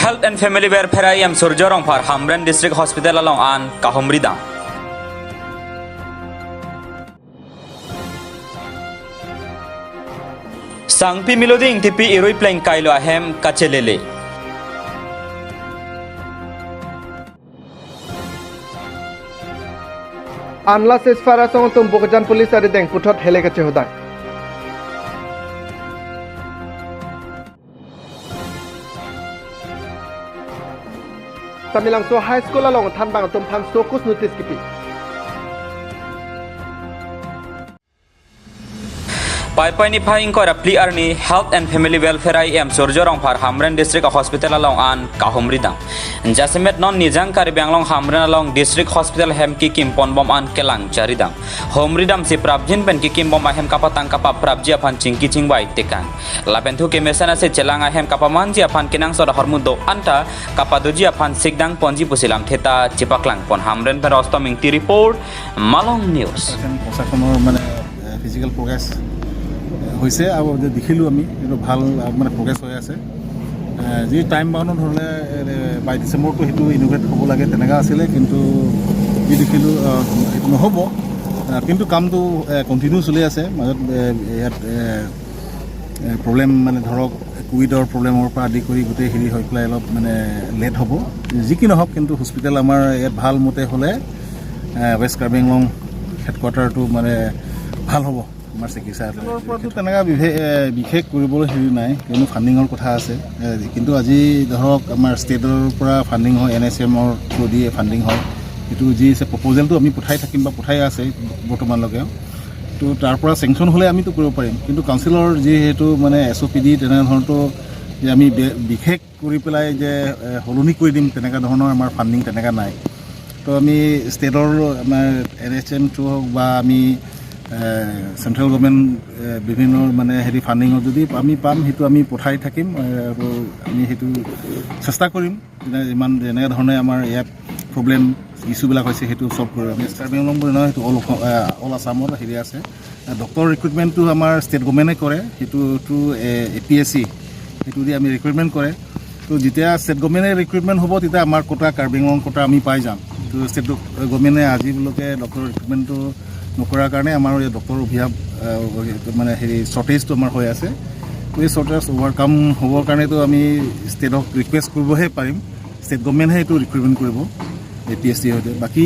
Health and Family Welfare IM Surjorong Par Hamren District Hospital along an Kahomridang. Sangpi Miloding tipi iroi pleng kailo ahem kachelele. Anla sesfara song tumbuk jan polis ari deng puthot hele kache hodang. Tamilang so high school along than bang tum phan sokus notice kipi. Pai ni phaing kora pli arni Health and Family Welfare IM Surjorong Par Hamren District Hospital along an Kahomridang. Jasemet non nijang kari banglong Hamren along District Hospital hem ki kimpon bom an kelang caridang. Homridam si prabjin pen ki kim bom ahem kapatang kapa prabji apan cingki cingbai tekan. Lapen thu kemesana se celang ahem kapa manji apan kinang soda hormudo anta kapa doji apan sikdang ponji pusilam theta cipaklang pon Hamren per ostom ingti report Malong News. Physical progress হৈছে আৰু দেখিলোঁ আমি এইটো ভাল মানে progress হৈ আছে যি টাইম বাউণ্ডত হ'লে বাই ডিচেম্বৰটো সেইটো ইনোভেট হ'ব লাগে তেনেকুৱা আছিলে কিন্তু যি দেখিলোঁ সেইটো নহ'ব কিন্তু কামটো কণ্টিনিউ চলি আছে মাজত ইয়াত প্ৰব্লেম মানে ধৰক কোভিডৰ প্ৰব্লেমৰ পৰা আদি কৰি গোটেই হেৰি হৈ পেলাই অলপ মানে লেট হ'ব যি কি নহওক কিন্তু হস্পিটেল আমাৰ ইয়াত ভাল মতে হ'লে ৱেষ্ট কাৰ্বি আংলং হেডকোৱাৰ্টাৰটো মানে ভাল হ'ব আমাৰ চিকিৎসালয়ৰ ওপৰতো তেনেকুৱা বিশেষ কৰিবলৈ হেৰি নাই কিয়নো ফাণ্ডিঙৰ কথা আছে কিন্তু আজি ধৰক আমাৰ ষ্টেটৰ পৰা ফাণ্ডিং হয় NHMৰ থ্ৰু দি ফাণ্ডিং হয় সেইটো যি আছে প্ৰপ'জেলটো আমি পঠাই থাকিম বা পঠাই আছে বৰ্তমানলৈকে তো তাৰ পৰা চেংচন হ'লে আমিতো কৰিব পাৰিম কিন্তু কাউন্সিলৰ যিহেতু মানে SOPD তেনেধৰণটো যে আমি বিশেষ কৰি পেলাই যে সলনি কৰি দিম তেনেকুৱা ধৰণৰ আমাৰ ফাণ্ডিং তেনেকুৱা নাই তো আমি ষ্টেটৰ আমাৰ NHM থ্ৰু হওক বা আমি চেণ্ট্ৰেল গভৰ্ণমেণ্ট বিভিন্ন মানে হেৰি ফাণ্ডিঙৰ যদি আমি পাম সেইটো আমি পঠাই থাকিম আৰু আমি সেইটো চেষ্টা কৰিম যিমান যেনেকৈ ধৰণে আমাৰ ইয়াত প্ৰব্লেম ইছ্যুবিলাক হৈছে সেইটো চল্ভ কৰিম আমি কাৰ্বি আংলং বুলি নহয় সেইটো অল আছামত হেৰি আছে ডক্টৰ ৰিক্ৰুটমেণ্টটো আমাৰ ষ্টেট গভৰ্ণমেণ্টে কৰে সেইটো থ্ৰু APSC সেইটো দি আমি ৰিক্ৰুটমেণ্ট কৰে তো যেতিয়া ষ্টেট গভৰ্ণমেণ্টে ৰিক্ৰুটমেণ্ট হ'ব তেতিয়া আমাৰ কোটা কাৰ্বি আংলং কোটা আমি পাই যাম তো ষ্টেট গভৰ্ণমেণ্টে আজিলৈকে ডক্টৰ ৰিক্ৰুটমেণ্টটো নকৰাৰ কাৰণে আমাৰ ডক্টৰ অভিভাৱ মানে হেৰি শ্বৰ্টেজটো আমাৰ হৈ আছে এই শ্বৰ্টেজ অভাৰকাম হ'বৰ কাৰণেতো আমি ষ্টেটক ৰিকুৱেষ্ট কৰিবহে পাৰিম ষ্টেট গভৰ্ণমেণ্টহে এইটো ৰিক্ৰুটমেণ্ট কৰিব APSC সৈতে বাকী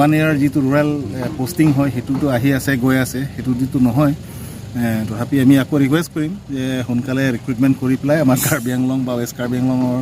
1 year যিটো ৰুৰেল পষ্টিং হয় সেইটোতো আহি আছে গৈ আছে সেইটো যিটো নহয় তথাপি আমি আকৌ ৰিকুৱেষ্ট কৰিম যে সোনকালে ৰিক্ৰুটমেণ্ট কৰি পেলাই আমাৰ কাৰ্বি আংলং বা ৱেষ্ট কাৰ্বি আংলঙৰ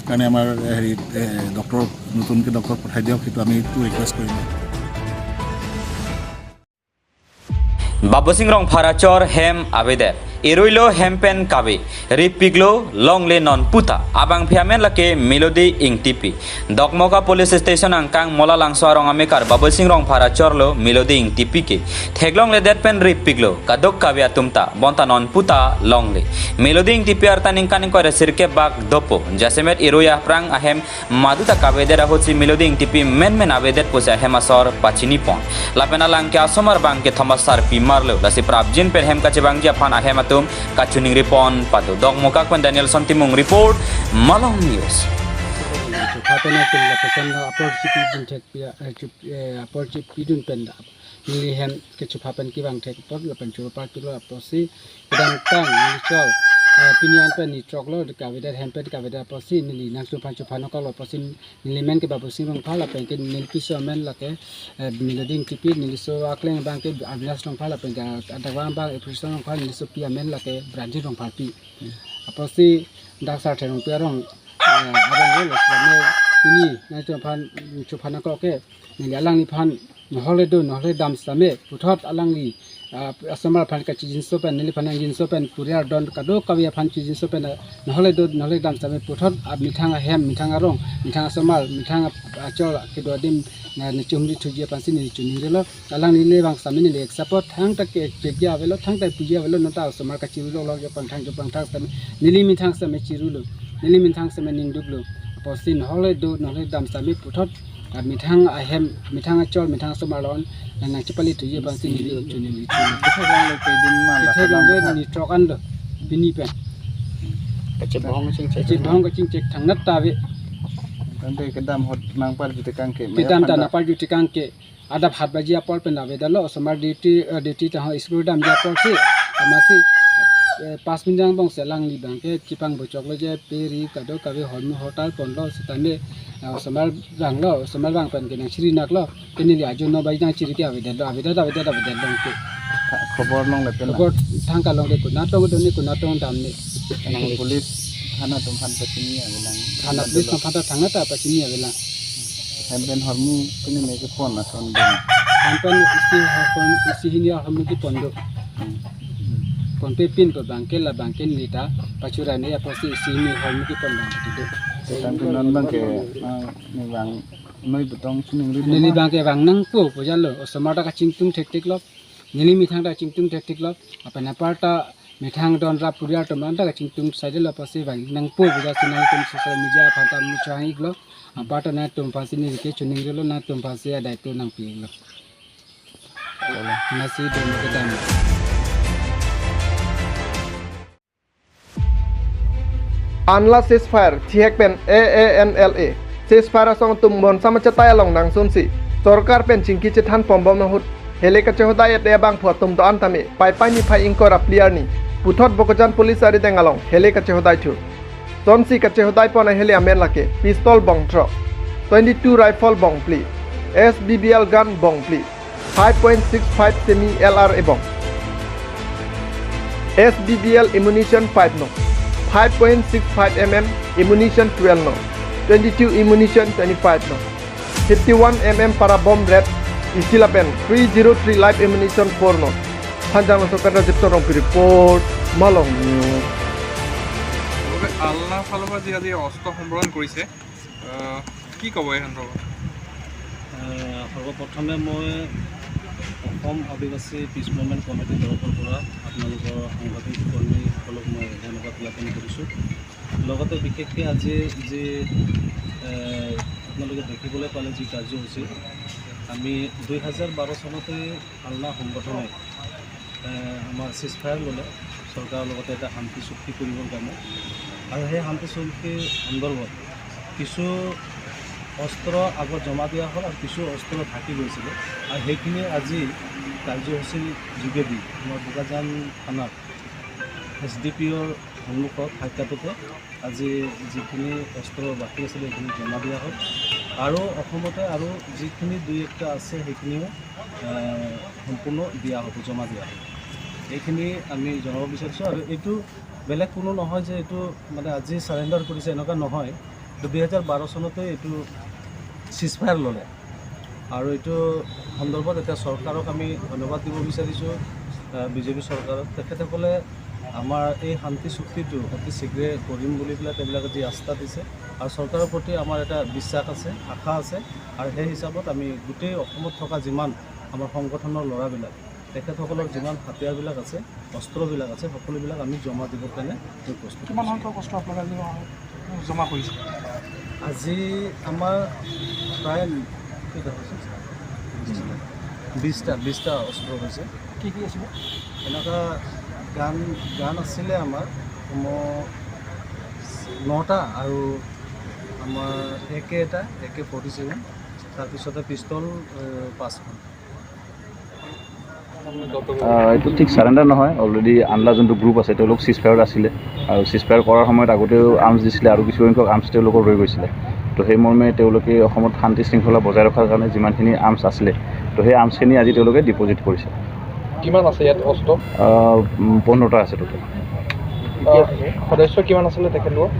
কাৰণে আমাৰ হেৰি ডক্টৰ নতুনকৈ ডক্টৰ পঠাই দিয়ক সেইটো আমি ৰিকুৱেষ্ট কৰিম Babusingrong Parachor Hem Abede Iruilo Hempen Kabe Ripiglo Longle Non Puta Abang Piamen Lake Melody Ing Tipi Dokmoka Police Station Angkang Mola Langsuarong Amekar Babusingrong Parachorlo Melody Ing Tipi Ke Teglong Le Deadpen Ripiglo Kadok Kavia Tumta Bonta Non Puta Longle Melody Ing Tipi Artaning Kaning Kore Sirke Bak Dopo Jasemet Iruya Prang Ahem Maduta Kavede Rahotsi Melody Ing Tipi Men Abedet Pusa Hemasor Pachini Pon Lapena Langke Asomar Bangke Thomas Sarpi Marlo Lasi Prabjin Per Hem Kacebang Japan Ahemat Kacuning Ripon Patu Dong Mokak Pen Daniel Sontimung Report Malong News. Kapena pilla pesan opportunity buntek opportunity dun penda ni hen ke chupapen ki bang tek pot la penchu pa kilo aposi kedang tang ni chol pinian pen ni choklo de kavida hempet kavida aposi ni nang chupan chupano ka aposi ni men ke babusi rong phala pen ke ni piso men la ke miloding tipi ni so akleng bang ke agnas rong phala pen ga adawang bang episode rong phala ni so pia men la ke branji rong phalpi aposi dak sa therong pia rong abang lo selama ini nanti chupan aku ke ni alang ni pan nohole do nohole dam selama puthot alang ni asamar pan ka chijin sopen ni pan angin sopen kuriar don kado kawia pan chijin sopen nohole do nohole dam selama puthot ab mithanga hem mithanga rong mithanga samal mithanga achol ke do dim ni chumri thuji pan sin ni chuni relo alang ni le bang samini le support thang ta ke jegya velo thang ta puja velo nota asamar ka chiru lo yo pan thang sam nili mithang sam chiru lo Nili mintang semening duglo, posin hole do nole dam sami putot, mitang ahem, mitang acol, mitang somalon, yang cipali tu je bangsi nili ujuni nili. Kita orang le pedin mana? Kita orang le ni trokan do, bini pen. Kecik bohong kecing cek thangnat tabe. Tante kedam hot nang par jute kangke. Tidam ta napal duty kangke. Ada bhat baji apol pendabe dalo somar duty ta school dam ja por si. Amasi 5 minjang bong selang li bangke cipang bocok lo je peri kado kabe hormu hotel pondol sitane somar bang pen ke nang sri nak lo kini li ajo no bai nang sri ke avida dong ke. Khobor nong lepen. Kor thang kalong de kunatong dam ni. Nang polis thana tumpan patini alang. Anak bis tempat tangga tak apa sini adalah Hempen hormu kini meke phone ason ben. sampai isi ini alhamdulillah pondok konpe pin ke bangke nita pacuran ya pasti isi ini alhamdulillah pondok itu Tante non bangke ni bang noi betong suning nili bangke bang nang pu pujalo semata kacing tung tektik lop nili mithang ta cingtung tektik lop apa naparta mithang don rap puria to manta kacing tung side lop pasti bang nang pu puja sinai tum sosial media phata mi chahi lop apa na tum pasti ni ke chuning lo na tum pasti ada itu nang pi lo nasi dan kedam Anla ceasefire Chihek pen AANLA ceasefire song tum bon sama cetai along nang sunsi Sorkar pen cingki cetan pombom nahut hele kace hodai et bang phuat tum do antame pai ni phai ingkor apliar ni puthot bokojan police ari dengalong hele kace hodai thu sonsi kace hodai pona hele amen lake pistol bong tro 22 rifle bong pli SBBL gun bong pli 5.65 semi LR ebong SBBL ammunition 5 no 5.65 mm ammunition 12 no 22 ammunition 25 no 51 mm para bomb red isilapen 303 live ammunition 4 no Panjang Sokar Jiptorong report Malong News Allah ফালৰ পৰা যি আজি অস্ত্ৰ সম্বৰণ কৰিছে কি ক'ব এই সন্দৰ্ভত সৰ্বপ্ৰথমে মই অসম আদিবাসী পিছ মুভমেণ্ট কমিটিৰ তৰফৰ পৰা আপোনালোকৰ সাংবাদিক কৰ্মীসকলক মই ধন্যবাদ জ্ঞাপন কৰিছোঁ লগতে বিশেষকৈ আজি যি আপোনালোকে দেখিবলৈ পালে যি কাৰ্যসূচী আমি 2012 চনতে আল্লাহ সংগঠনে আমাৰ চিজফায়াৰ ল'লে চৰকাৰৰ লগতে এটা শান্তি চুক্তি কৰিবৰ কাৰণে আৰু সেই শান্তি চুক্তিৰ সন্দৰ্ভত কিছু অস্ত্ৰ আগত জমা দিয়া হ'ল আৰু কিছু অস্ত্ৰ থাকি গৈছিলে আৰু সেইখিনি আজি কাৰ্যসূচীৰ যোগেদি আমাৰ বোকাজান থানাত SDPOৰ সন্মুখত সাক্ষাততে আজি যিখিনি অস্ত্ৰ বাকী আছিলে সেইখিনি জমা দিয়া হ'ল আৰু অসমতে আৰু যিখিনি দুই একটা আছে সেইখিনিও সম্পূৰ্ণ দিয়া হ'ব জমা দিয়া হ'ব এইখিনি আমি জনাব বিচাৰিছোঁ আৰু এইটো বেলেগ কোনো নহয় যে এইটো মানে আজি চাৰেণ্ডাৰ কৰিছে এনেকুৱা নহয় 2012 চনতে এইটো চিজফায়াৰ ল'লে আৰু এইটো সন্দৰ্ভত এতিয়া চৰকাৰক আমি ধন্যবাদ দিব বিচাৰিছোঁ বিজেপি চৰকাৰক তেখেতসকলে আমাৰ এই শান্তি চুক্তিটো অতি শীঘ্ৰে কৰিম বুলি পেলাই তেওঁলোকে যি আস্থা দিছে আৰু চৰকাৰৰ প্ৰতি আমাৰ এটা বিশ্বাস আছে আশা আছে আৰু সেই হিচাপত আমি গোটেই অসমত থকা যিমান আমাৰ সংগঠনৰ ল'ৰাবিলাক তেখেতসকলৰ যিমান হাতিয়াৰবিলাক আছে অস্ত্ৰবিলাক আছে সকলোবিলাক আমি জমা দিবৰ কাৰণে প্ৰস্তুত কিমান সংখ্যক অস্ত্ৰ আপোনালোকে জমা কৰিছে আজি আমাৰ প্ৰায় 20টা অস্ত্ৰ হৈছে কি কি আছিলে এনেকুৱা গান আছিলে আমাৰ 9টা আৰু আমাৰ AK-47 তাৰপিছতে পিষ্টল 5খন এইটো ঠিক চাৰেণ্ডাৰ নহয় অলৰেডি আনলা যোনটো গ্ৰুপ আছে তেওঁলোক চিজফায়াৰত আছিলে আৰু চিজফায়াৰ কৰাৰ সময়ত আগতেও আৰ্মছ দিছিলে আৰু কিছু সংখ্যক আৰ্মছ তেওঁলোকৰ ৰৈ গৈছিলে তো সেই মৰ্মে তেওঁলোকে অসমত শান্তি শৃংখলা বজাই ৰখাৰ কাৰণে যিমানখিনি আৰ্মছ আছিলে তো সেই আৰ্মছখিনি আজি তেওঁলোকে ডিপজিট কৰিছে কিমান আছে ইয়াত অস্ত্ৰ 15টা আছে টোটেল সদস্য কিমান আছিলে তেখেতলোক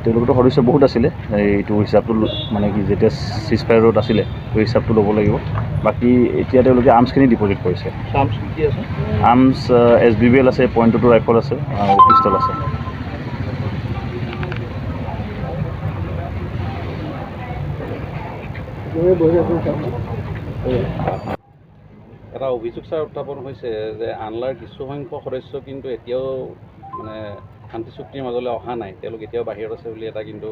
তেওঁলোকতো সদস্য বহুত আছিলে এইটো হিচাপটো মানে কি যেতিয়া চিজফায়াৰত আছিলে সেই হিচাপটো ল'ব লাগিব বাকী এতিয়া তেওঁলোকে আৰ্মছখিনি ডিপজিট কৰিছে আৰ্মছ SBBL আছে .22 ৰাইফল আছে আৰু পিষ্টল আছে এটা অভিযোগ ছাৰ উত্থাপন হৈছে যে আনলাৰ কিছু সংখ্যক সদস্য কিন্তু এতিয়াও মানে শান্তি চুক্তিৰ মাজলৈ অহা নাই তেওঁলোক এতিয়াও বাহিৰত আছে বুলি এটা কিন্তু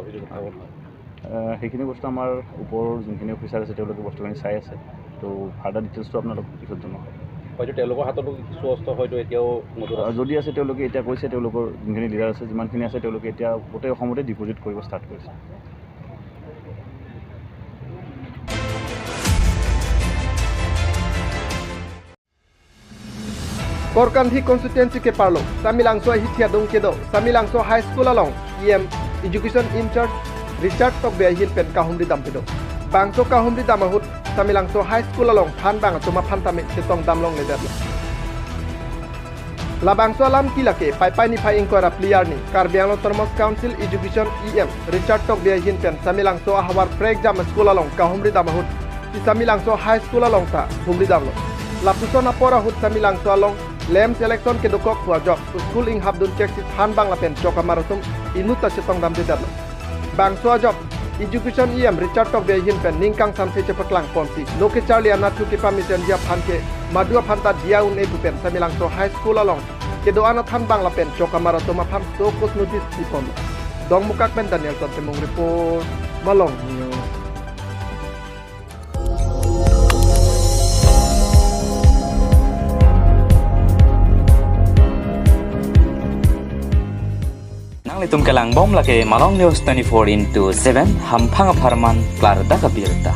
অভিযোগ উত্থাপন হয় সেইখিনি বস্তু আমাৰ ওপৰৰ যোনখিনি অফিচাৰ আছে তেওঁলোকে বস্তুখিনি চাই আছে তো ফাৰ্ডাৰ ডিটেইলছটো আপোনালোক পিছত জনাব হয়তো তেওঁলোকৰ হাততো কিছু অস্ত্ৰ হয়তো এতিয়াও মজুত আছে। যদি আছে তেওঁলোকে এতিয়া কৈছে তেওঁলোকৰ যোনখিনি লিডাৰ আছে যিমানখিনি আছে তেওঁলোকে এতিয়া গোটেই অসমতে ডিপজিট কৰিব ষ্টাৰ্ট কৰিছে। Korkanthi constituency ke parlo Samilangso hithia dong kedo Samilangso high school along EM education in charge Richard Tokbe hil pen kahumri dam pedo bangso kahumri damahut Samilangso high school along phan bang tuma phan tame setong damlong leder la bangso alam kilake pai ni phai inkora player ni Karbianglo Termos Council Education EM Richard Tokbe hil pen Samilangso ahwar prek jam school along kahumri damahut Samilangso high school along ta humri damlo la pusona pora hut Samilangso along Lem selection ke dokok wa job school ing habdun check sit han bang la pen choka maratum inuta setong dam dedar bang so job education EM Richard Tok be yin pen ningkang sam se chepaklang ponsi loke charlie ana tu ke permission dia phan ke madua phanta dia un e pen Samilang so high school along ke do ana than bang la pen choka maratum phan so kos notice ti pon dong mukak pen Daniel Son temong report Malong News. Litum kelang bom lake Malong News 24/7 hampang aparman klar da kabirta.